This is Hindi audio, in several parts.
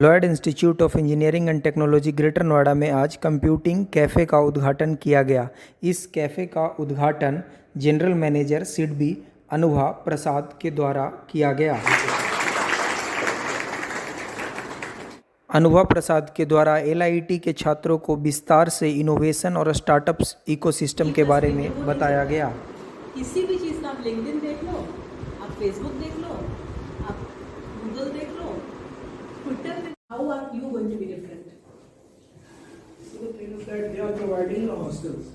Lloyd institute of engineering and technology greater Noida में आज कंप्यूटिंग कैफ़े का उद्घाटन किया गया। इस कैफ़े का उद्घाटन जनरल मैनेजर सिडबी अनुभा प्रसाद के द्वारा किया गया। अनुभा प्रसाद के द्वारा एलआईटी के छात्रों को विस्तार से इनोवेशन और स्टार्टअप्स इकोसिस्टम के बारे में बताया गया। किसी भी चीज़ का आप लिंक्डइन देख लो, आप फेसबुक देख लो, आप गूगल देख लो, ट्विटर में, how are you going to be different? So the thing is that they are providing hostels,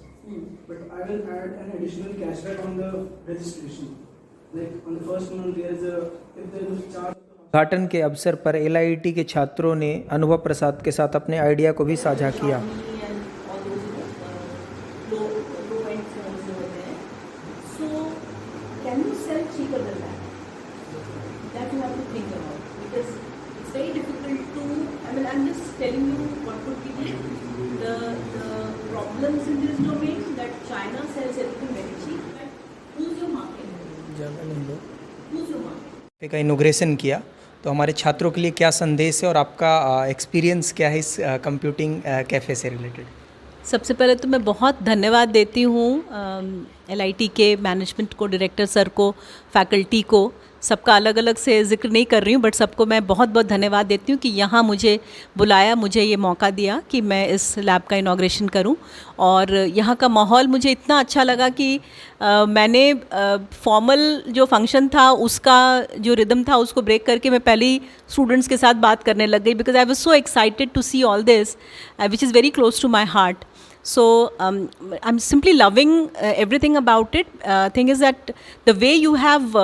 but I will add an additional cashback on the registration. Like on the first month there is a, if there is a charge. उद्घाटन के अवसर पर एलआईटी के छात्रों ने अनुभव प्रसाद के साथ अपने आइडिया को भी साझा किया। का इनॉग्रेशन किया, तो हमारे छात्रों के लिए क्या संदेश है और आपका एक्सपीरियंस क्या है इस कंप्यूटिंग कैफ़े से रिलेटेड? सबसे पहले तो मैं बहुत धन्यवाद देती हूँ एलआईटी के मैनेजमेंट को, डायरेक्टर सर को, फैकल्टी को। सबका अलग अलग से जिक्र नहीं कर रही हूँ, बट सबको मैं बहुत बहुत धन्यवाद देती हूँ कि यहाँ मुझे बुलाया, मुझे ये मौका दिया कि मैं इस लैब का इनॉग्रेशन करूँ। और यहाँ का माहौल मुझे इतना अच्छा लगा कि मैंने फॉर्मल जो फंक्शन था उसका जो रिदम था उसको ब्रेक करके मैं पहले ही स्टूडेंट्स के साथ बात करने लग गई, because I was so excited to see all this which is very close to my heart. So I'm simply loving everything about it. Thing is that the way you have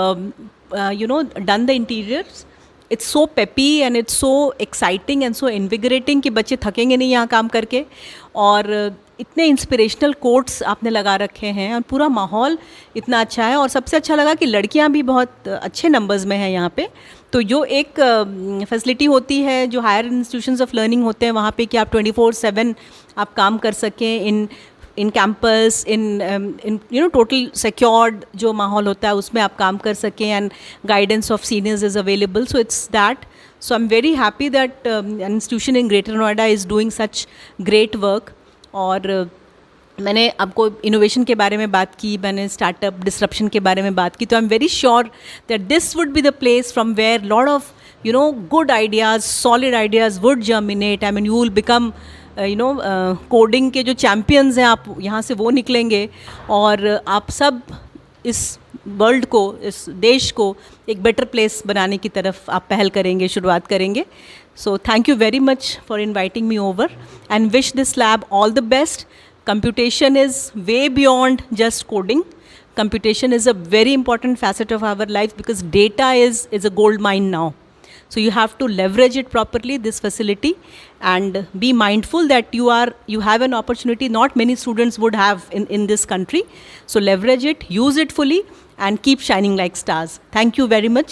done the interiors, it's so peppy and it's so exciting and so invigorating कि बच्चे थकेंगे नहीं यहाँ काम करके. और इतने इंस्पिरेशनल कोट्स आपने लगा रखे हैं और पूरा माहौल इतना अच्छा है. और सबसे अच्छा लगा कि लड़कियाँ भी बहुत अच्छे नंबर्स में हैं यहाँ पे. तो जो एक फैसिलिटी होती है जो हायर इंस्टीट्यूशंस ऑफ लर्निंग होते हैं वहाँ पे कि आप 24/7 आप काम कर सकें in campus, in total secured जो माहौल होता है उसमें आप काम कर सकें, and guidance of seniors is available. So it's that. So I am very happy that an institution in greater Noida is doing such great work. और मैंने आपको इनोवेशन के बारे में बात की, मैंने स्टार्टअप डिसरप्शन के बारे में बात की. तो I am very sure that this would be the place from where lot of good ideas, solid ideas would germinate. I mean you will become coding के जो चैम्पियंस हैं आप यहाँ से वो निकलेंगे और आप सब इस वर्ल्ड को, इस देश को एक बेटर प्लेस बनाने की तरफ आप पहल करेंगे, शुरुआत करेंगे. So thank you very much for inviting me over and wish this lab all the best. Computation is way beyond just coding. Computation is a very important facet of our life because data is a gold mine now. So you have to leverage it properly, this facility, and be mindful that you have an opportunity not many students would have in this country. So leverage it, use it fully, and keep shining like stars. Thank you very much.